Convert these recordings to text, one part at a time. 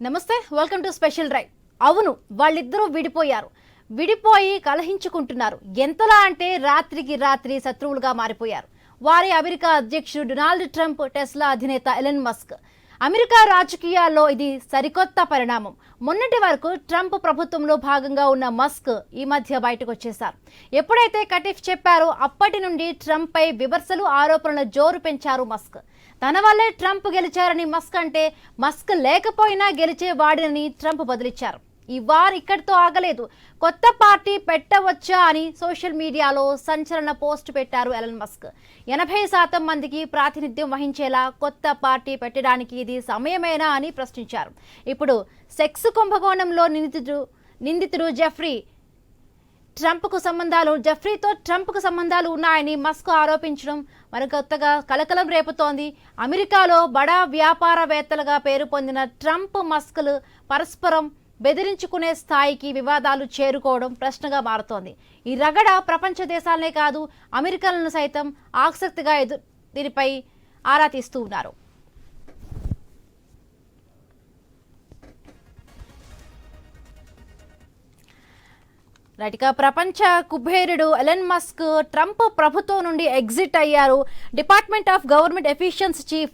నమస్తే, welcome to special drive. అవును, వాళ్ళిద్దరూ విడిపోయి కలహించుకుంటున్నారు. ఎంతలా అంటే రాత్రికి రాత్రి శత్రువులుగా మారిపోయారు. వారి అమెరికా అధ్యక్షుడు డొనాల్డ్ ట్రంప్, టెస్లా అధినేత ఎలన్ మస్క్. అమెరికా రాజకీయాల్లో ఇది సరికొత్త పరిణామం. మొన్నటి వరకు ట్రంప్ ప్రభుత్వంలో భాగంగా ఉన్న మస్క్ ఈ మధ్య బయటకు వచ్చేశారు. ఎప్పుడైతే కటిఫ్ చెప్పారో అప్పటి నుండి ట్రంప్ పై విమర్శలు, ఆరోపణల జోరు పెంచారు మస్క్. తన వల్లే ట్రంప్ గెలిచారని మస్క్ అంటే, మస్క్ లేకపోయినా గెలిచేవాడినని ట్రంప్ బదులిచ్చారు. ఈ వార్ ఇక్కడితో ఆగలేదు. కొత్త పార్టీ పెట్టవచ్చా అని సోషల్ మీడియాలో సంచలన పోస్ట్ పెట్టారు ఎలన్ మస్క్. 80% మందికి ప్రాతినిధ్యం వహించేలా కొత్త పార్టీ పెట్టడానికి ఇది సమయమేనా అని ప్రశ్నించారు. ఇప్పుడు సెక్స్ కుంభకోణంలో నిందితుడు జెఫ్రీతో ట్రంప్కు సంబంధాలు ఉన్నాయని మస్క్ ఆరోపించడం మరి కొత్తగా కలకలం రేపుతోంది. అమెరికాలో బడా వ్యాపారవేత్తలుగా పేరు పొందిన ట్రంప్, మస్క్లు పరస్పరం బెదిరించుకునే స్థాయికి వివాదాలు చేరుకోవడం ప్రశ్నగా మారుతోంది. ఈ రగడ ప్రపంచ దేశాలనే కాదు, అమెరికన్లను సైతం ఆసక్తిగా దీనిపై ఆరా తీస్తూ ఉన్నారు. రైట్గా, ప్రపంచ కుబేరుడు ఎలన్ మస్క్ ట్రంప్ ప్రభుత్వం నుండి ఎగ్జిట్ అయ్యారు. Department of Government Efficiency chief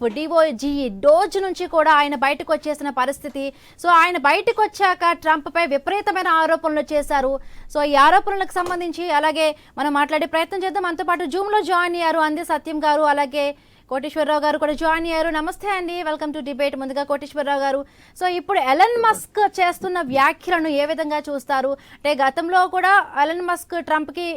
DOGE నుంచి కూడా ఆయన బయటకు వచ్చేసిన పరిస్థితి. సో ఆయన బయటకు వచ్చాక ట్రంప్ పై విపరీతమైన ఆరోపణలు చేశారు. సో ఈ ఆరోపణలకు సంబంధించి అలాగే మనం మాట్లాడే ప్రయత్నం చేద్దాం. మనతో పాటు జూమ్ లో జాయిన్ అయ్యారు అంది సత్యం గారు, అలాగే కోటేశ్వరరావు గారు కూడా జాయిన్ అయ్యారు. నమస్తే అండి, వెల్కమ్ టు డిబేట్. ముందుగా కోటేశ్వరరావు గారు, సో ఇప్పుడు ఎలన్ మస్క్ చేస్తున్న వ్యాఖ్యలను ఏ విధంగా చూస్తారు? అంటే గతంలో కూడా ఎలన్ మస్క్ ట్రంప్కి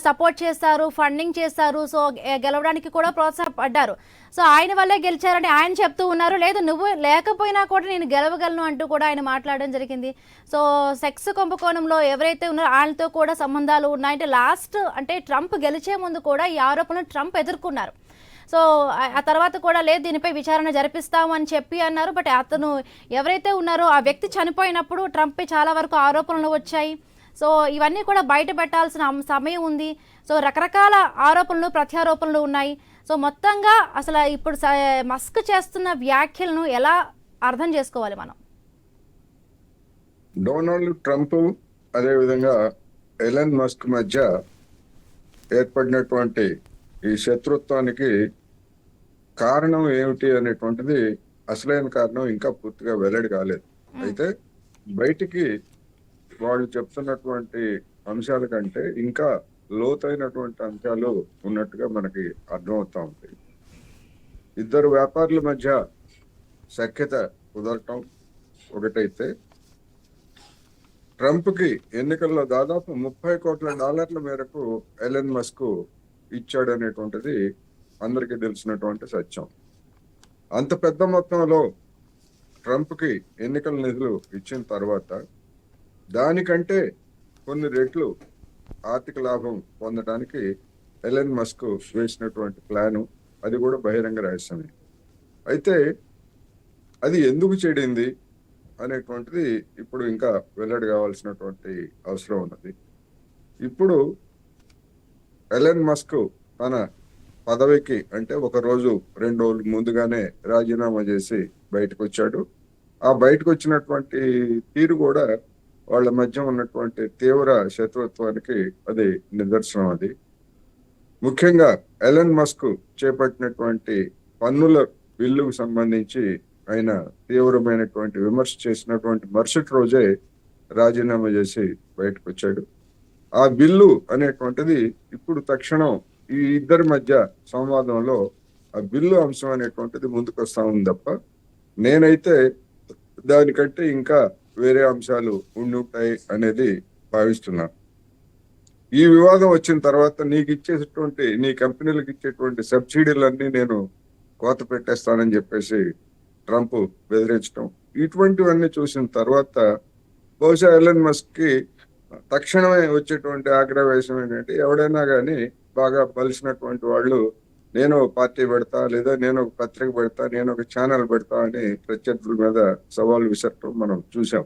సపోర్ట్ చేస్తారు, ఫండింగ్ చేస్తారు, సో గెలవడానికి కూడా ప్రోత్సాహపడ్డారు. సో ఆయన వల్లే గెలిచారని ఆయన చెప్తూ ఉన్నారు. లేదు, నువ్వు లేకపోయినా కూడా నేను గెలవగలను అంటూ కూడా ఆయన మాట్లాడడం జరిగింది. సో సెక్స్ కుంభకోణంలో ఎవరైతే ఉన్నారో ఆయనతో కూడా సంబంధాలు ఉన్నాయంటే అంటే ట్రంప్ గెలిచే ముందు కూడా ఈ ఆరోపణలు ట్రంప్ ఎదుర్కొన్నారు. సో ఆ తర్వాత కూడా లేదు, దీనిపై విచారణ జరిపిస్తాము అని చెప్పి అన్నారు. బట్ అతను ఎవరైతే ఉన్నారో ఆ వ్యక్తి చనిపోయినప్పుడు ట్రంప్పై చాలా వరకు ఆరోపణలు వచ్చాయి. సో ఇవన్నీ కూడా బయట పెట్టాల్సిన సమయం ఉంది. సో రకరకాల ఆరోపణలు, ప్రత్యారోపణలు ఉన్నాయి. సో మొత్తంగా అసలు ఇప్పుడు మస్క్ చేస్తున్న వ్యాఖ్యలను ఎలా అర్థం చేసుకోవాలి మనం? డొనాల్డ్ ట్రంప్ అదేవిధంగా ఎలన్ మస్క్ మధ్య ఏర్పడినటువంటి ఈ శత్రుత్వానికి కారణం ఏమిటి అనేటువంటిది అసలైన కారణం ఇంకా పూర్తిగా వెల్లడి కాలేదు. అయితే బయటికి వాళ్ళు చెప్తున్నటువంటి అంశాల కంటే ఇంకా లోతైనటువంటి అంశాలు ఉన్నట్టుగా మనకి అర్థమవుతా ఉంటాయి. ఇద్దరు వ్యాపారుల మధ్య సఖ్యత కుదరటం ఒకటైతే, ట్రంప్కి ఎన్నికల్లో దాదాపు $30 కోట్ల మేరకు ఎలన్ మస్క్ ఇచ్చాడు అనేటువంటిది అందరికీ తెలిసినటువంటి సత్యం. అంత పెద్ద మొత్తంలో ట్రంప్కి ఎన్నికల నిధులు ఇచ్చిన తర్వాత దానికంటే కొన్ని రెట్లు ఆర్థిక లాభం పొందడానికి ఎలన్ మస్క్ వేసినటువంటి ప్లాను, అది కూడా బహిరంగ రహస్యమే. అయితే అది ఎందుకు చెడింది అనేటువంటిది ఇప్పుడు ఇంకా వెల్లడి కావాల్సినటువంటి అవసరం ఉన్నది. ఇప్పుడు ఎలన్ మస్క్ తన పదవికి అంటే 1 రోజు 2 రోజులు ముందుగానే రాజీనామా చేసి బయటకు వచ్చాడు. ఆ బయటకు వచ్చినటువంటి తీరు కూడా వాళ్ళ మధ్య ఉన్నటువంటి తీవ్ర శత్రుత్వానికి అది నిదర్శనం. అది ముఖ్యంగా ఎలన్ మస్క్ చేపట్టినటువంటి పన్నుల బిల్లుకు సంబంధించి ఆయన తీవ్రమైనటువంటి విమర్శ చేసినటువంటి మరుసటి రోజే రాజీనామా చేసి బయటకు వచ్చాడు. ఆ బిల్లు అనేటువంటిది ఇప్పుడు తక్షణం ఈ ఇద్దరి మధ్య సంవాదంలో ఆ బిల్లు అంశం అనేటువంటిది ముందుకు వస్తా ఉంది తప్ప, నేనైతే దానికంటే ఇంకా వేరే అంశాలు ఉంటాయి అనేది భావిస్తున్నాను. ఈ వివాదం వచ్చిన తర్వాత నీ కంపెనీలకు ఇచ్చేటువంటి సబ్సిడీలన్నీ నేను కోత పెట్టేస్తానని చెప్పేసి ట్రంప్ బెదిరించడం, ఇటువంటివన్నీ చూసిన తర్వాత బహుశా ఎలన్ మస్క్ కి తక్షణమే వచ్చేటువంటి ఆగ్రహవేశం ఏంటంటే, ఎవడైనా కానీ బాగా బలిసినటువంటి వాళ్ళు నేను పార్టీ పెడతా, లేదా నేను ఒక పత్రిక పెడతా, నేను ఒక ఛానల్ పెడతా అని ప్రత్యర్థుల మీద సవాల్ విసరటం మనం చూసాం.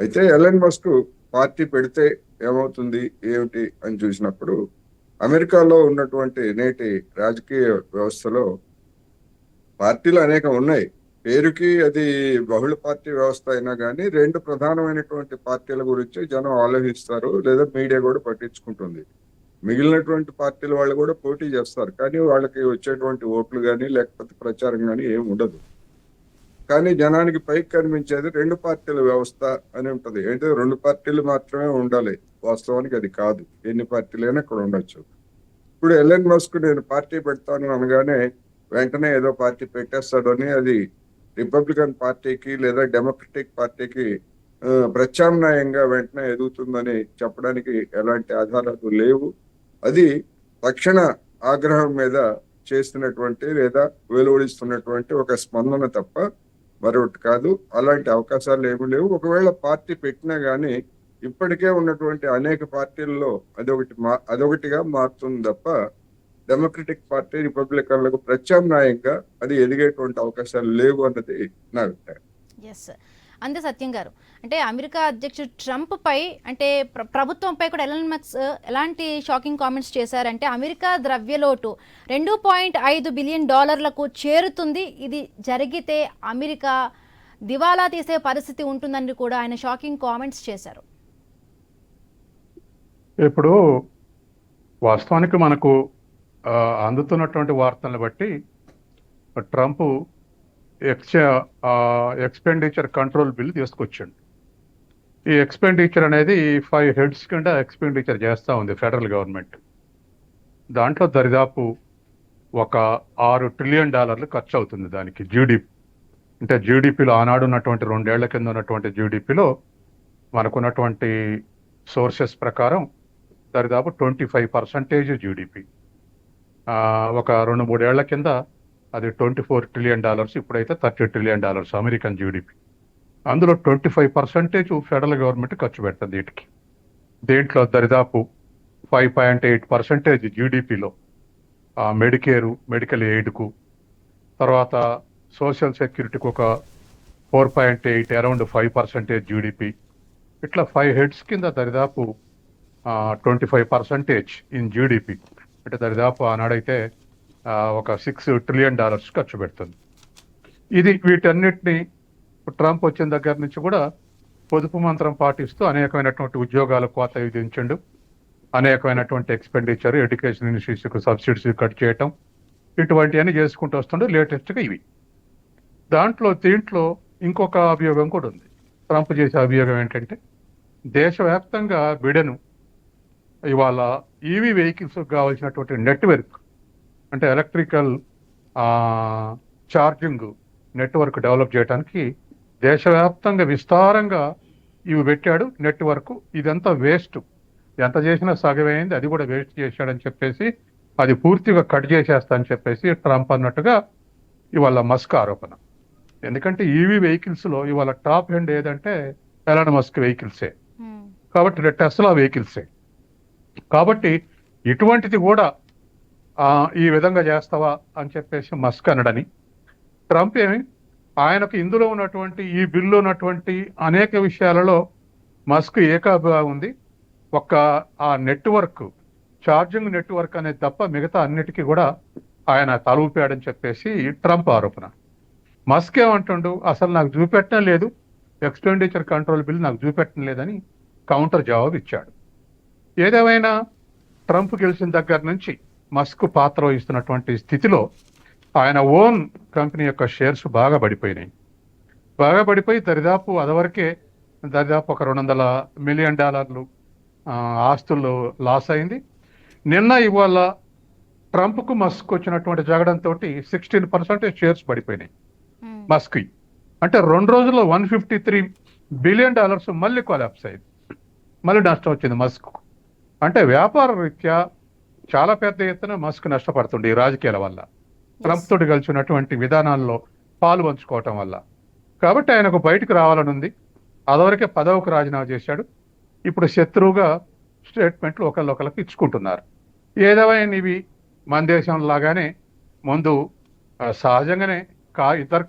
అయితే ఎలన్ మస్క్ పార్టీ పెడితే ఏమవుతుంది ఏమిటి అని చూసినప్పుడు, అమెరికాలో ఉన్నటువంటి నేటి రాజకీయ వ్యవస్థలో పార్టీలు అనేకం ఉన్నాయి. పేరుకి అది బహుళ పార్టీ వ్యవస్థ అయినా కానీ రెండు ప్రధానమైనటువంటి పార్టీల గురించి జనం ఆలోచిస్తారు, లేదా మీడియా కూడా పట్టించుకుంటుంది. మిగిలినటువంటి పార్టీల వాళ్ళు కూడా పోటీ చేస్తారు, కానీ వాళ్ళకి వచ్చేటువంటి ఓట్లు కానీ లేకపోతే ప్రచారం కానీ ఏమి ఉండదు. కానీ జనానికి పైకి కనిపించేది రెండు పార్టీల వ్యవస్థ అని ఉంటది. అంటే రెండు పార్టీలు మాత్రమే ఉండాలి, వాస్తవానికి అది కాదు. ఎన్ని పార్టీలైనా ఇక్కడ ఉండొచ్చు. ఇప్పుడు ఎలన్ మస్క్ నేను పార్టీ పెడతాను అనగానే వెంటనే ఏదో పార్టీ పెట్టేస్తాడని అది రిపబ్లికన్ పార్టీకి లేదా డెమోక్రటిక్ పార్టీకి ప్రత్యామ్నాయంగా వెంటనే ఎదుగుతుందని చెప్పడానికి ఎలాంటి ఆధారాలు లేవు. అది తక్షణ ఆగ్రహం మీద చేస్తున్నటువంటి లేదా వెలువడిస్తున్నటువంటి ఒక స్పందన తప్ప మరొకటి కాదు. అలాంటి అవకాశాలు ఏమీ లేవు. ఒకవేళ పార్టీ పెట్టినా గానీ ఇప్పటికే ఉన్నటువంటి అనేక పార్టీల్లో అదొకటిగా మారుతుంది తప్ప డెమోక్రటిక్ పార్టీ రిపబ్లికన్లకు ప్రత్యామ్నాయంగా అది ఎదిగేటువంటి అవకాశాలు లేవు అన్నది నా అభిప్రాయం. ఎస్, అంతే సత్యం గారు. అంటే అమెరికా అధ్యక్షుడు ట్రంప్ పై అంటే ప్రభుత్వంపై కూడా ఎలన్ మస్క్ ఎలాంటి షాకింగ్ కామెంట్స్ చేశారంటే అమెరికా ద్రవ్యలోటు $2.5 బిలియన్ చేరుతుంది, ఇది జరిగితే అమెరికా దివాలా తీసే పరిస్థితి ఉంటుందని కూడా ఆయన షాకింగ్ కామెంట్స్ చేశారు. ఇప్పుడు వాస్తవానికి మనకు అందుతున్నటువంటి వార్తలను బట్టి ట్రంప్ ఎక్స్పెండిచర్ కంట్రోల్ బిల్ తీసుకొచ్చాడు. ఈ ఎక్స్పెండిచర్ అనేది 5 హెడ్స్ కింద ఎక్స్పెండిచర్ చేస్తూ ఉంది ఫెడరల్ గవర్నమెంట్. దాంట్లో దరిదాపు ఒక $6 ట్రిలియన్ ఖర్చు అవుతుంది దానికి. జీడిపి అంటే జీడిపిలో ఆనాడు ఉన్నటువంటి 2 ఏళ్ల కింద ఉన్నటువంటి జీడిపిలో మనకున్నటువంటి సోర్సెస్ ప్రకారం దరిదాపు 25% జీడిపి. ఒక 2-3 ఏళ్ల కింద అది $24 ట్రిలియన్, ఇప్పుడైతే $30 ట్రిలియన్ అమెరికన్ జీడిపి. అందులో 25% ఫెడరల్ గవర్నమెంట్ ఖర్చు పెడుతుంది వీటికి. దీంట్లో దరిదాపు 5.8% జీడిపిలో మెడికేరు, మెడికల్ ఎయిడ్కు, తర్వాత సోషల్ సెక్యూరిటీకి ఒక 4.8, అరౌండ్ 5% జీడిపి. ఇట్లా 5 హెడ్స్ కింద దరిదాపు 25% ఇన్ జీడిపి. అంటే దరిదాపు ఆనాడైతే ఒక $6 ట్రిలియన్ ఖర్చు పెడుతుంది. ఇది వీటన్నిటిని ట్రంప్ వచ్చిన దగ్గర నుంచి కూడా పొదుపు మంత్రం పాటిస్తూ అనేకమైనటువంటి ఉద్యోగాల కోత విధించండు, అనేకమైనటువంటి ఎక్స్పెండిచర్, ఎడ్యుకేషన్ ఇన్స్టిట్యూట్స్కి సబ్సిడీస్ కట్ చేయటం, ఇటువంటివన్నీ చేసుకుంటూ వస్తుండే. లేటెస్ట్గా ఇవి. దీంట్లో ఇంకొక అభియోగం కూడా ఉంది. ట్రంప్ చేసే అభియోగం ఏంటంటే దేశవ్యాప్తంగా బిడెను ఇవాళ ఈవీ వెహికల్స్ కావాల్సినటువంటి నెట్వర్క్ అంటే ఎలక్ట్రికల్ ఛార్జింగ్ నెట్వర్క్ డెవలప్ చేయడానికి దేశవ్యాప్తంగా విస్తారంగా ఇవి పెట్టాడు నెట్వర్క్. ఇదంతా వేస్ట్, ఎంత చేసినా సగమైంది, అది కూడా వేస్ట్ చేశాడని చెప్పేసి అది పూర్తిగా కట్ చేసేస్తా అని చెప్పేసి ట్రంప్ అన్నట్టుగా ఇవాళ మస్క్ ఆరోపణ. ఎందుకంటే ఈవీ వెహికల్స్లో ఇవాళ టాప్ ఎండ్ ఏదంటే ఎలాన్ మస్క్ వెహికల్సే, కాబట్టి టెస్లా వెహికల్సే. కాబట్టి ఇటువంటిది కూడా ఈ విధంగా చేస్తావా అని చెప్పేసి మస్క్ అనడని, ట్రంప్ ఏమి ఆయనకు ఇందులో ఉన్నటువంటి ఈ బిల్లు ఉన్నటువంటి అనేక విషయాలలో మస్క్ ఏకాభిప్రాయం ఉంది. ఆ నెట్వర్క్, ఛార్జింగ్ నెట్వర్క్ అనేది తప్ప మిగతా అన్నిటికీ కూడా ఆయన తలూపాడని చెప్పేసి ట్రంప్ ఆరోపణ. మస్క్ ఏమంటుండు, అసలు నాకు చూపెట్టడం లేదు, ఎక్స్పెండిచర్ కంట్రోల్ బిల్ నాకు చూపెట్టడం లేదని కౌంటర్ జవాబు ఇచ్చాడు. ఏదేమైనా ట్రంప్ గెలిచిన దగ్గర నుంచి మస్క్ పాత్ర వహిస్తున్నటువంటి స్థితిలో ఆయన ఓన్ కంపెనీ యొక్క షేర్స్ బాగా పడిపోయి దరిదాపు అదివరకే దరిదాపు ఒక $200 మిలియన్ ఆస్తులు లాస్ అయింది. ఇవాళ ట్రంప్కు మస్క్ వచ్చినటువంటి జగడంతో 16% షేర్స్ పడిపోయినాయి మస్క్. అంటే 2 రోజుల్లో $153 బిలియన్ మళ్ళీ కొలాప్స్ అయింది, మళ్ళీ నష్టం వచ్చింది మస్క్. అంటే వ్యాపార రీత్యా చాలా పెద్ద ఎత్తున మస్క్ నష్టపడుతుంది ఈ రాజకీయాల వల్ల, ట్రంప్ తోటి కలిసినటువంటి విధానాల్లో పాలు పంచుకోవటం వల్ల. కాబట్టి ఆయనకు బయటకు రావాలని ఉంది. అదివరకే పదవికి రాజీనామా చేశాడు. ఇప్పుడు శత్రువుగా స్టేట్మెంట్లు ఒకళ్ళొకళ్ళకి ఇచ్చుకుంటున్నారు. ఏదేమైనా ఇవి మన దేశం లాగానే ముందు సహజంగానే ఇద్దరు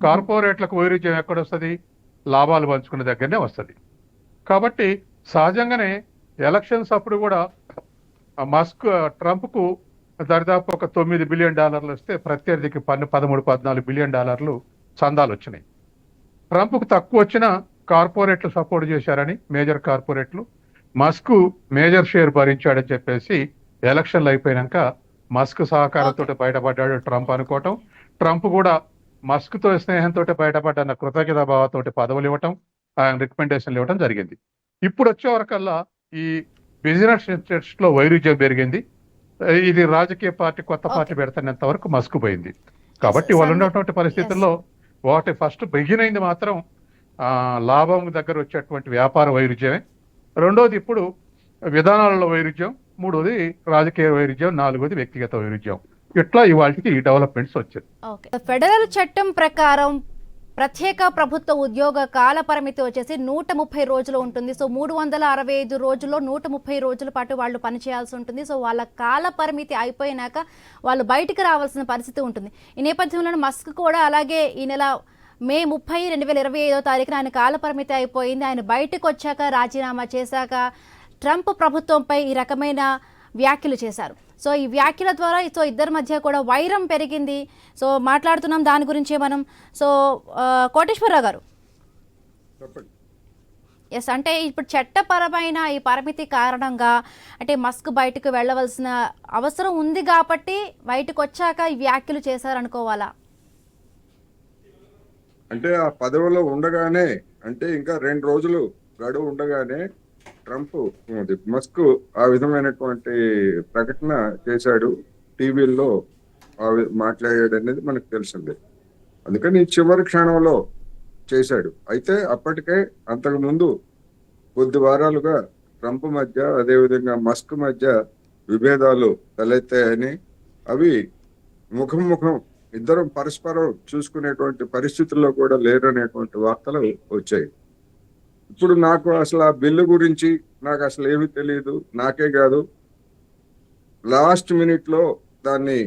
కార్పొరేట్లకు వైరుధ్యం ఎక్కడొస్తుంది, లాభాలు పంచుకునే దగ్గరనే వస్తుంది. కాబట్టి సహజంగానే ఎలక్షన్స్ అప్పుడు కూడా ట్రంప్కు దరిదాపు ఒక $9 బిలియన్ వస్తే ప్రత్యర్థికి $13-14 బిలియన్ చందాలు వచ్చినాయి. ట్రంప్కు తక్కువ వచ్చిన కార్పొరేట్లు సపోర్ట్ చేశారని, మేజర్ కార్పొరేట్లు మస్క్ మేజర్ షేర్ భరించాడని చెప్పేసి ఎలక్షన్లు అయిపోయినాక మస్క్ సహకారంతో బయటపడ్డాడు ట్రంప్ అనుకోవటం, ట్రంప్ కూడా మస్క్ తో స్నేహంతో బయటపడ్డన్న కృతజ్ఞత భావంతో పదవులు ఇవ్వటం, ఆయన రికమెండేషన్లు ఇవ్వటం జరిగింది. ఇప్పుడు వచ్చే వరకల్లా ఈ బిజినెస్ ఇంట్రెస్ట్ లో వైరుధ్యం పెరిగింది. ఇది రాజకీయ పార్టీ కొత్త పార్టీ పెడతానంత వరకు మస్క్ పోయింది. కాబట్టి వాళ్ళు ఉన్నటువంటి పరిస్థితుల్లో వాటి ఫస్ట్ బిగిన్ మాత్రం లాభం దగ్గర వచ్చేటువంటి వ్యాపార వైరుధ్యమే, రెండోది ఇప్పుడు విధానాలలో వైరుధ్యం, మూడోది రాజకీయ వైరుధ్యం, నాలుగోది వ్యక్తిగత వైరుధ్యం. ఇట్లా ఇవాళకి ఈ డెవలప్మెంట్స్ వచ్చాయి. ఫెడరల్ చట్టం ప్రకారం ప్రత్యేక ప్రభుత్వ ఉద్యోగ కాల పరిమితి వచ్చేసి 130 రోజులు ఉంటుంది. సో 365 రోజుల్లో 130 రోజుల పాటు వాళ్ళు పనిచేయాల్సి ఉంటుంది. సో వాళ్ళ కాల పరిమితి అయిపోయినాక వాళ్ళు బయటికి రావాల్సిన పరిస్థితి ఉంటుంది. ఈ నేపథ్యంలో మస్క్ కూడా అలాగే ఈ నెల మే 30, 2025 ఆయన కాల పరిమితి అయిపోయింది. ఆయన బయటకు వచ్చాక, రాజీనామా చేశాక ట్రంప్ ప్రభుత్వంపై ఈ రకమైన వ్యాఖ్యలు చేశారు. సో ఈ వ్యాఖ్యల ద్వారా ఇద్దరి మధ్య కూడా వైరం పెరిగింది. సో మాట్లాడుతున్నాం దాని గురించే మనం. సో కోటేశ్వరరావు గారు, ఎస్, అంటే ఇప్పుడు చట్టపరమైన ఈ పరిమితి కారణంగా అంటే మస్క్ బయటకు వెళ్ళవలసిన అవసరం ఉంది కాబట్టి బయటకు వచ్చాక ఈ వ్యాఖ్యలు చేశారనుకోవాలా? అంటే ఆ పదవిలో ఉండగానే, అంటే ఇంకా 2 రోజులు గడువు ఉండగానే ట్రంప్ మస్క్ ఆ విధమైనటువంటి ప్రకటన చేశాడు, టీవీల్లో మాట్లాడాడు అనేది మనకు తెలిసిందే. అందుకని చివరి క్షణంలో చేశాడు. అయితే అప్పటికే అంతకు ముందు కొద్ది వారాలుగా ట్రంప్ మధ్య, అదేవిధంగా మస్క్ మధ్య విభేదాలు తలెత్తాయని, అవి ముఖం ఇద్దరం పరస్పరం చూసుకునేటువంటి పరిస్థితుల్లో కూడా లేరనేటువంటి వార్తలు వచ్చాయి. ఇప్పుడు నాకు అసలు ఆ బిల్లు గురించి నాకు అసలు ఏమీ తెలియదు, నాకే కాదు లాస్ట్ మినిట్ లో దాన్ని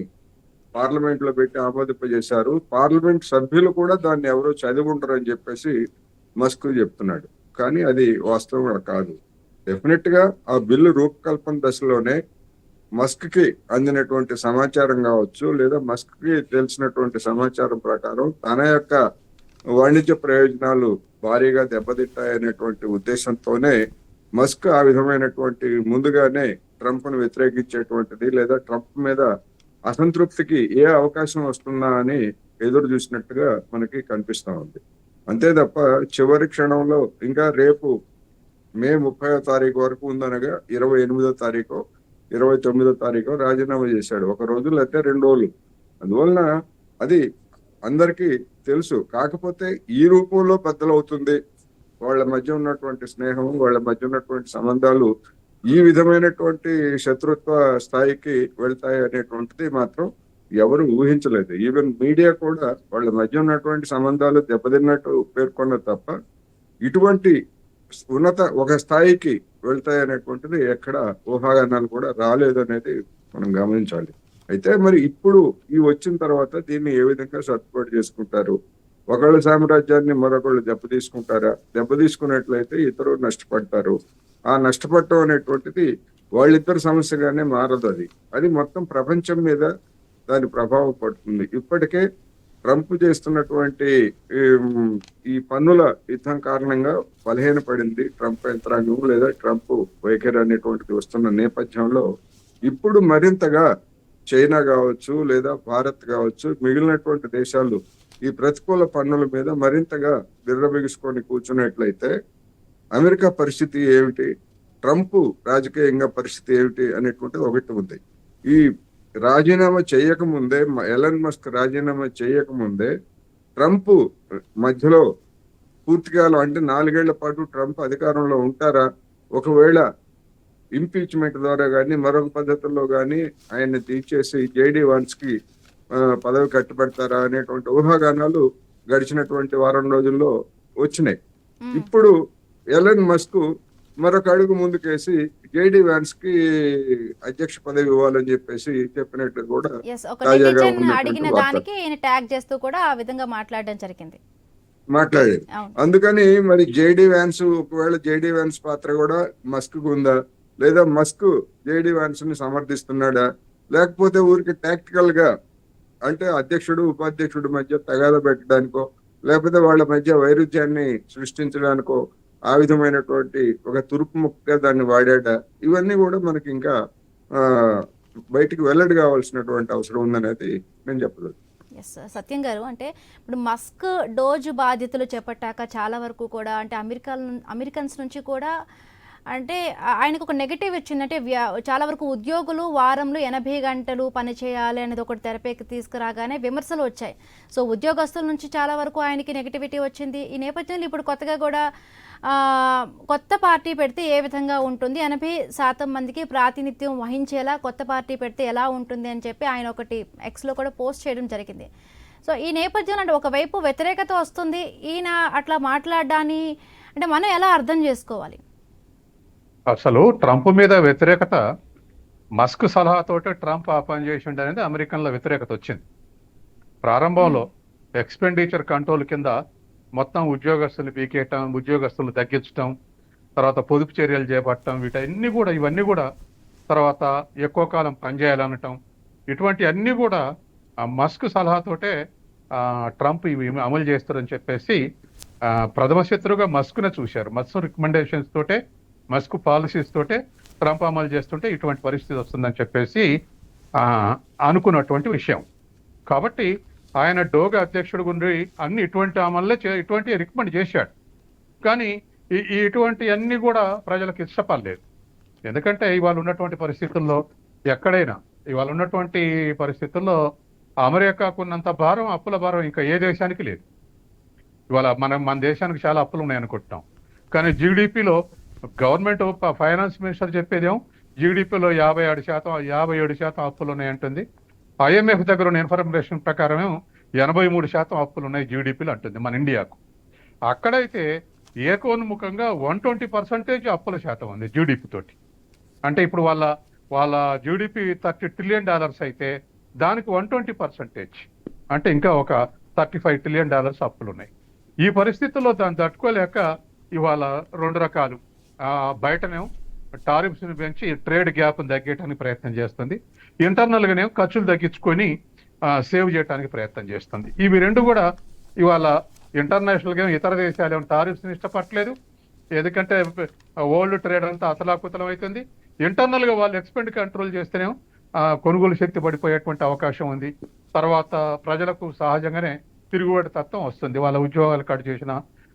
పార్లమెంట్ లో పెట్టి ఆమోదింపజేశారు, పార్లమెంట్ సభ్యులు కూడా దాన్ని ఎవరో చదివి ఉంటారని చెప్పేసి మస్క్ చెప్తున్నాడు. కానీ అది వాస్తవం కాదు. డెఫినెట్ గా ఆ బిల్లు రూపకల్పన దశలోనే మస్క్ కి అందినటువంటి సమాచారం కావచ్చు, లేదా మస్క్ కి తెలిసినటువంటి సమాచారం ప్రకారం తన యొక్క వాణిజ్య ప్రయోజనాలు భారీగా దెబ్బతింటాయనేటువంటి ఉద్దేశంతోనే మస్క్ ఆ విధమైనటువంటి ముందుగానే ట్రంప్ ను వ్యతిరేకించేటువంటిది, లేదా ట్రంప్ మీద అసంతృప్తికి ఏ అవకాశం వస్తుందా అని ఎదురు చూసినట్టుగా మనకి కనిపిస్తా ఉంది. అంతే తప్ప చివరి క్షణంలో ఇంకా రేపు మే 30వ తారీఖు వరకు ఉందనగా 28వ తారీఖు 29వ తారీఖు రాజీనామా చేశాడు. 1 రోజు లేకపోతే 2 రోజులు. అందువలన అది అందరికీ తెలుసు. కాకపోతే ఈ రూపంలో బద్దలవుతుంది, వాళ్ళ మధ్య ఉన్నటువంటి స్నేహం, వాళ్ళ మధ్య ఉన్నటువంటి సంబంధాలు ఈ విధమైనటువంటి శత్రుత్వ స్థాయికి వెళ్తాయి అనేటువంటిది మాత్రం ఎవరు ఊహించలేదు. ఈవెన్ మీడియా కూడా వాళ్ళ మధ్య ఉన్నటువంటి సంబంధాలు దెబ్బతిన్నట్టు పేర్కొన్నది తప్ప ఇటువంటి ఉన్నత ఒక స్థాయికి వెళ్తాయి అనేటువంటిది ఎక్కడ ఊహాగానాలు కూడా రాలేదు అనేది మనం గమనించాలి. అయితే మరి ఇప్పుడు ఈ వచ్చిన తర్వాత దీన్ని ఏ విధంగా సర్దుబాటు చేసుకుంటారు? ఒకళ్ళ సామ్రాజ్యాన్ని మరొకళ్ళు దెబ్బతీసుకుంటారా? దెబ్బతీసుకున్నట్లయితే ఇతరులు నష్టపడతారు. ఆ నష్టపడటం అనేటువంటిది వాళ్ళిద్దరు సమస్యగానే మారదు. అది మొత్తం ప్రపంచం మీద దాని ప్రభావం పడుతుంది. ఇప్పటికే ట్రంప్ చేస్తున్నటువంటి ఈ పన్నుల యుద్ధం కారణంగా బలహీనపడింది ట్రంప్ యంత్రాంగం, లేదా ట్రంప్ వైఖరి అనేటువంటిది వస్తున్న నేపథ్యంలో ఇప్పుడు మరింతగా చైనా కావచ్చు, లేదా భారత్ కావచ్చు, మిగిలినటువంటి దేశాలు ఈ ప్రతికూల పన్నుల మీద మరింతగా బిర్రబిగుసుకొని కూర్చున్నట్లయితే అమెరికా పరిస్థితి ఏమిటి, ట్రంప్ రాజకీయంగా పరిస్థితి ఏమిటి అనేటువంటిది ఒకటి ఉంది. ఈ రాజీనామా చేయకముందే, ఎలన్ మస్క్ రాజీనామా చేయకముందే ట్రంప్ మధ్యలో పూర్తిగా అంటే 4 ఏళ్ల పాటు ట్రంప్ అధికారంలో ఉంటారా, ఒకవేళ ఇంపీచ్మెంట్ ద్వారా కానీ మరొక పద్ధతుల్లో కానీ ఆయన్ని తీసేసి జేడీ వాన్స్ కి పదవి కట్టుబెడతారా అనేటువంటి ఊహాగానాలు గడిచినటువంటి వారం రోజుల్లో వచ్చినాయి. ఇప్పుడు ఎలన్ మస్క్ మరొక అడుగు ముందుకేసి జేడీ వాన్స్ కి అధ్యక్ష పదవి ఇవ్వాలని చెప్పేసి చెప్పినట్లు కూడా అడిగిన దానికి ట్యాగ్ చేస్తూ కూడా ఆ విధంగా మాట్లాడడం జరిగింది, మాట్లాడేది. అందుకని మరి జేడీ వాన్స్, ఒకవేళ జేడీ వాన్స్ పాత్ర కూడా మస్క్ ఉందా, లేదా మస్క్ జేడీ వాన్స్ ని సమర్థిస్తున్నాడా, లేకపోతే ఊరికి టాక్టికల్ గా అంటే అధ్యక్షుడు ఉపాధ్యక్షుడు మధ్య తగాదా పెట్టడానికో లేకపోతే వాళ్ళ మధ్య వైరుధ్యాన్ని సృష్టించడానికో ఆ విధమైనటువంటి ఒక తురుపు ముక్కగా దాన్ని వాడాడ, ఇవన్నీ కూడా మనకి ఇంకా ఆ బయటికి వెల్లడి కావాల్సినటువంటి అవసరం ఉందనేది నేను చెప్పలేదు. ఎస్ సత్యం గారు, అంటే ఇప్పుడు మస్క్ డోజ్ బాధ్యతలు చేపట్టాక చాలా వరకు కూడా అంటే అమెరికన్స్ నుంచి కూడా అంటే ఆయనకు ఒక నెగటివ్ వచ్చిందంటే చాలా వరకు ఉద్యోగులు వారంలో 80 గంటలు పని చేయాలి అనేది ఒకటి తెరపైకి తీసుకురాగానే విమర్శలు వచ్చాయి. సో ఉద్యోగస్తుల నుంచి చాలా వరకు ఆయనకి నెగటివిటీ వచ్చింది. ఈ నేపథ్యంలో ఇప్పుడు కొత్తగా కూడా కొత్త పార్టీ పెడితే ఏ విధంగా ఉంటుంది, 80% మందికి ప్రాతినిధ్యం వహించేలా కొత్త పార్టీ పెడితే ఎలా ఉంటుంది అని చెప్పి ఆయన ఒకటి ఎక్స్లో కూడా పోస్ట్ చేయడం జరిగింది. సో ఈ నేపథ్యంలో అంటే ఒకవైపు వ్యతిరేకత వస్తుంది, ఈయన అట్లా మాట్లాడడాన్ని అంటే మనం ఎలా అర్థం చేసుకోవాలి? అసలు ట్రంప్ మీద వ్యతిరేకత మస్క్ సలహాతోటి ట్రంప్ ఆ పని చేసిండు అనేది అమెరికన్లో వ్యతిరేకత వచ్చింది. ప్రారంభంలో ఎక్స్పెండిచర్ కంట్రోల్ కింద మొత్తం ఉద్యోగస్తులు పీకేయటం, ఉద్యోగస్తులు తగ్గించటం, తర్వాత పొదుపు చర్యలు చేపట్టడం, ఇవన్నీ కూడా తర్వాత ఎక్కువ కాలం పనిచేయాలనటం, ఇటువంటి అన్నీ కూడా ఆ మస్క్ సలహాతోటే ట్రంప్ ఇవి అమలు చేస్తారని చెప్పేసి ప్రథమ శత్రువుగా మస్క్నే చూశారు. మస్క్ రికమెండేషన్స్ తోటే, మస్క్ పాలసీస్ తోటే ట్రంప్ అమలు చేస్తుంటే ఇటువంటి పరిస్థితి వస్తుందని చెప్పేసి అనుకున్నటువంటి విషయం. కాబట్టి ఆయన డోగా అధ్యక్షుడు గుండి అన్ని ఇటువంటి అమల్లే ఇటువంటి రికమెండ్ చేశాడు. కానీ ఇటువంటి అన్ని కూడా ప్రజలకు ఇష్టపడలేదు. ఎందుకంటే ఇవాళ ఉన్నటువంటి పరిస్థితుల్లో ఎక్కడైనా ఇవాళ ఉన్నటువంటి పరిస్థితుల్లో అమెరికాకు ఉన్నంత భారం, అప్పుల భారం ఇంకా ఏ దేశానికి లేదు. ఇవాళ మన దేశానికి చాలా అప్పులు ఉన్నాయి అనుకుంటున్నాం, కానీ జీడిపిలో గవర్నమెంట్ ఫైనాన్స్ మినిస్టర్ చెప్పేదేమో జీడిపిలో 57% అప్పులు ఉన్నాయంటుంది. IMF దగ్గర ఉన్న ఇన్ఫర్మేషన్ ప్రకారమే 83% అప్పులు ఉన్నాయి జీడిపిలు అంటుంది మన ఇండియాకు. అక్కడైతే ఏకోన్ముఖంగా 120% అప్పుల శాతం ఉంది జీడిపి తోటి. అంటే ఇప్పుడు వాళ్ళ జీడిపి $30 ట్రిలియన్ అయితే దానికి 120%, అంటే ఇంకా ఒక $35 ట్రిలియన్ అప్పులు ఉన్నాయి. ఈ పరిస్థితుల్లో దాన్ని తట్టుకోలేక ఇవాళ రెండు రకాలు, బయటనేమో టారిఫ్స్ పెంచి ట్రేడ్ గ్యాప్ తగ్గేయడానికి ప్రయత్నం చేస్తుంది, ఇంటర్నల్గానేమో ఖర్చులు తగ్గించుకొని సేవ్ చేయడానికి ప్రయత్నం చేస్తుంది. ఇవి రెండు కూడా ఇవాళ ఇంటర్నేషనల్గా ఇతర దేశాలు టారిఫ్స్ని ఇష్టపడలేదు, ఎందుకంటే వరల్డ్ ట్రేడ్ అంతా అతలాకుతలం అవుతుంది. ఇంటర్నల్గా వాళ్ళు ఎక్స్పెండ్ కంట్రోల్ చేస్తేనేమో కొనుగోలు శక్తి పడిపోయేటువంటి అవకాశం ఉంది. తర్వాత ప్రజలకు సహజంగానే తిరుగుబాటు తత్వం వస్తుంది. వాళ్ళ ఉద్యోగాలు కట్ చేసిన,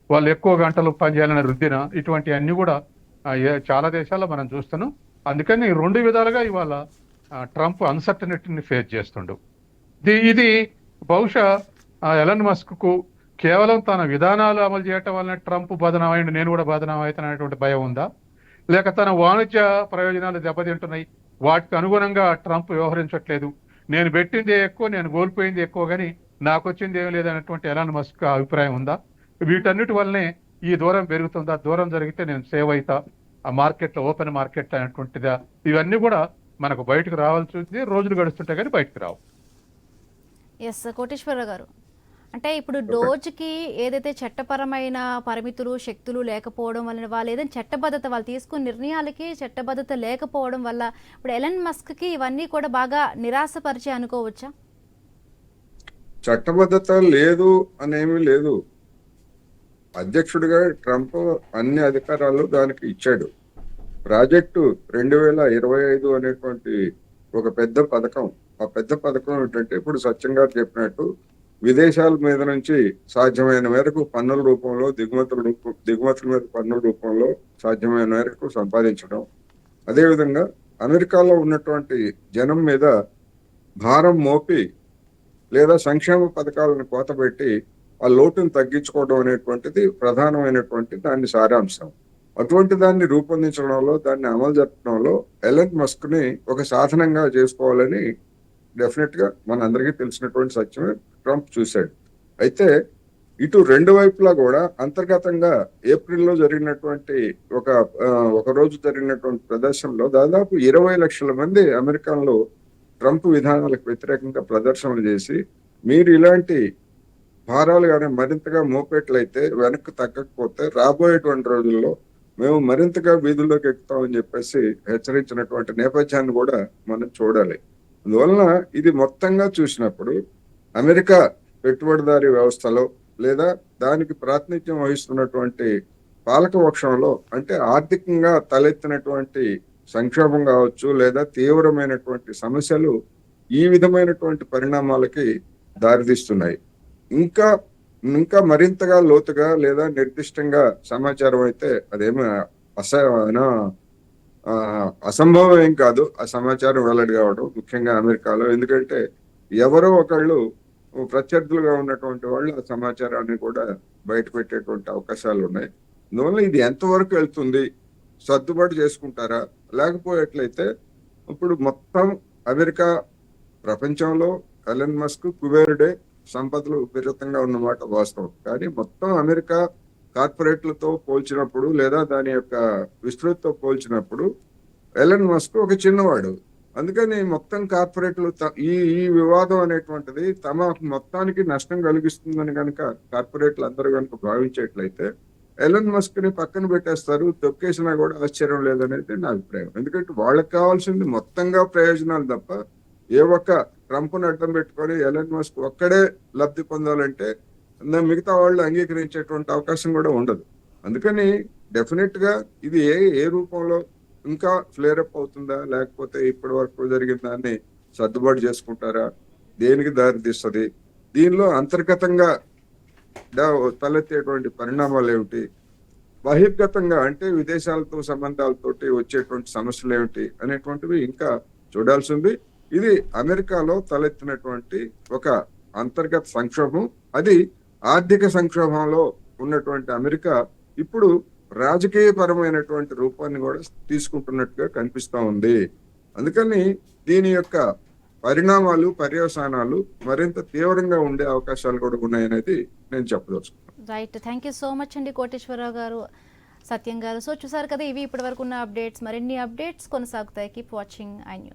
వాళ్ళు ఎక్కువ గంటలు పనిచేయాలని రుద్దిన, ఇటువంటి అన్ని కూడా చాలా దేశాల్లో మనం చూస్తున్నాం. అందుకని రెండు విధాలుగా ఇవాళ ట్రంప్ అన్సర్టనిటీని ఫేస్ చేస్తుండు. ఇది బహుశా ఎలన్ మస్క్ కు కేవలం తన విధానాలు అమలు చేయటం వలన ట్రంప్ బదనామైండు, నేను కూడా బదనాం అవుతాననేటువంటి భయం ఉందా, లేక తన వాణిజ్య ప్రయోజనాలు దెబ్బతింటున్నాయి, వాటికి అనుగుణంగా ట్రంప్ వ్యవహరించట్లేదు, నేను పెట్టింది ఎక్కువ నేను కోల్పోయింది ఎక్కువ కానీ నాకు వచ్చింది ఏం లేదనేటువంటి ఎలన్ మస్క్ అభిప్రాయం ఉందా? వీటన్నిటి వల్లనే ఈ దూరం పెరుగుతుందా, దూరం జరిగితే నేను సేవ్ అవుతా ఆ మార్కెట్లో, ఓపెన్ మార్కెట్ అనేటువంటిదా, ఇవన్నీ కూడా మనకు బయటకు రావాల్సి ఉంది. రోజులు గడుస్తుంటే కానీ బయటకు రావు. ఎస్ కోటేశ్వరరావు గారు, అంటే ఇప్పుడు డోజ్కి ఏదైతే చట్టపరమైన పరిమితులు శక్తులు లేకపోవడం వల్ల, వాళ్ళు ఏదైనా చట్టబద్ధత, వాళ్ళు తీసుకున్న నిర్ణయాలకి చట్టబద్ధత లేకపోవడం వల్ల ఇప్పుడు ఎలన్ మస్క్కి ఇవన్నీ కూడా బాగా నిరాశపరిచి అనుకోవచ్చా? చట్టబద్ధత లేదు అనేమీ లేదు. అధ్యక్షుడిగా ట్రంప్ అన్ని అధికారాలు దానికి ఇచ్చాడు. ప్రాజెక్టు 2025 అనేటువంటి ఒక పెద్ద పథకం. ఆ పెద్ద పథకం ఏంటంటే ఇప్పుడు సత్యం గారు చెప్పినట్టు విదేశాల మీద నుంచి సాధ్యమైన మేరకు పన్నుల రూపంలో, దిగుమతుల మీద పన్నుల రూపంలో సాధ్యమైన మేరకు సంపాదించడం, అదేవిధంగా అమెరికాలో ఉన్నటువంటి జనం మీద భారం మోపి లేదా సంక్షేమ పథకాలను కోతపెట్టి ఆ లోటును తగ్గించుకోవడం అనేటువంటిది ప్రధానమైనటువంటి దాని సారాంశం. అటువంటి దాన్ని రూపొందించడంలో, దాన్ని అమలు జరపడంలో ఎలన్ మస్క్ ని ఒక సాధనంగా చేసుకోవాలని డెఫినెట్ గా మనందరికీ తెలిసినటువంటి సత్యమే ట్రంప్ చూశాడు. అయితే ఇటు రెండు వైపులా కూడా అంతర్గతంగా ఏప్రిల్లో జరిగినటువంటి ఒక రోజు జరిగినటువంటి ప్రదర్శనలో దాదాపు 20 లక్షల మంది అమెరికన్లు ట్రంప్ విధానాలకు వ్యతిరేకంగా ప్రదర్శనలు చేసి, మీరు ఇలాంటి భారాలు కానీ మరింతగా మోపేట్లయితే, వెనక్కి తగ్గకపోతే రాబోయేటువంటి రోజుల్లో మేము మరింతగా వీధుల్లోకి ఎక్కుతామని చెప్పేసి హెచ్చరించినటువంటి నేపథ్యాన్ని కూడా మనం చూడాలి. అందువలన ఇది మొత్తంగా చూసినప్పుడు అమెరికా పెట్టుబడిదారీ వ్యవస్థలో లేదా దానికి ప్రాతినిధ్యం వహిస్తున్నటువంటి పాలకపక్షంలో అంటే ఆర్థికంగా తలెత్తినటువంటి సంక్షోభం కావచ్చు లేదా తీవ్రమైనటువంటి సమస్యలు ఈ విధమైనటువంటి పరిణామాలకి దారితీస్తున్నాయి. ఇంకా ఇంకా మరింతగా లోతుగా లేదా నిర్దిష్టంగా సమాచారం అయితే అదేమి ఆ, అసంభవం ఏం కాదు ఆ సమాచారం వెల్లడి కావడం, ముఖ్యంగా అమెరికాలో. ఎందుకంటే ఎవరో ఒకళ్ళు ప్రత్యర్థులుగా ఉన్నటువంటి వాళ్ళు ఆ సమాచారాన్ని కూడా బయట పెట్టేటువంటి అవకాశాలు ఉన్నాయి. అందువల్ల ఇది ఎంతవరకు వెళ్తుంది, సర్దుబాటు చేసుకుంటారా, లేకపోయేట్లయితే ఇప్పుడు మొత్తం అమెరికా ప్రపంచంలో ఎలన్ మస్క్ కుబేరుడే, సంపదలు విపరీతంగా ఉన్నమాట వాస్తవం. కానీ మొత్తం అమెరికా కార్పొరేట్లతో పోల్చినప్పుడు లేదా దాని యొక్క విస్తృతితో పోల్చినప్పుడు ఎలన్ మస్క్ ఒక చిన్నవాడు. అందుకని మొత్తం కార్పొరేట్లు ఈ ఈ వివాదం అనేటువంటిది తమ మొత్తానికి నష్టం కలిగిస్తుందని కనుక కార్పొరేట్లు అందరూ కనుక భావించేట్లయితే ఎలన్ మస్క్ ని పక్కన పెట్టేస్తారు, తొక్కేసినా కూడా ఆశ్చర్యం లేదనేది నా అభిప్రాయం. ఎందుకంటే వాళ్ళకి కావాల్సింది మొత్తంగా ప్రయోజనాలు తప్ప ఏ ఒక్క ట్రంప్ను అడ్డం పెట్టుకొని ఎలన్ మస్క్ ఒక్కడే లబ్ధి పొందాలంటే మిగతా వాళ్ళు అంగీకరించేటువంటి అవకాశం కూడా ఉండదు. అందుకని డెఫినెట్ గా ఇది ఏ రూపంలో ఇంకా ఫ్లేరప్ అవుతుందా, లేకపోతే ఇప్పటి వరకు జరిగిన దాన్ని సర్దుబాటు చేసుకుంటారా, దేనికి దారి తీస్తుంది, దీనిలో అంతర్గతంగా తలెత్తేటువంటి పరిణామాలు ఏమిటి, బహిర్గతంగా అంటే విదేశాలతో సంబంధాలతోటి వచ్చేటువంటి సమస్యలు ఏమిటి అనేటువంటివి ఇంకా చూడాల్సింది. ఇది అమెరికాలో తలెత్తినటువంటి ఒక అంతర్గత సంక్షోభం. అది ఆర్థిక సంక్షోభంలో ఉన్నటువంటి అమెరికా ఇప్పుడు రాజకీయ పరమైనటువంటి రూపాన్ని కూడా తీసుకుంటున్నట్టుగా కనిపిస్తా ఉంది. అందుకని దీని యొక్క పరిణామాలు, పర్యవసానాలు మరింత తీవ్రంగా ఉండే అవకాశాలు కూడా ఉన్నాయనేది నేను చెప్పదలుచుకున్నాను. Right, thank you so much అండి కోటేశ్వరరావు గారు, సత్యం గారు. సో చూసారు కదా, ఇవి ఇప్పటి వరకు ఉన్న అప్డేట్స్. మరిన్ని అప్డేట్స్ కొనసాగుతాయి. Keep watching I news.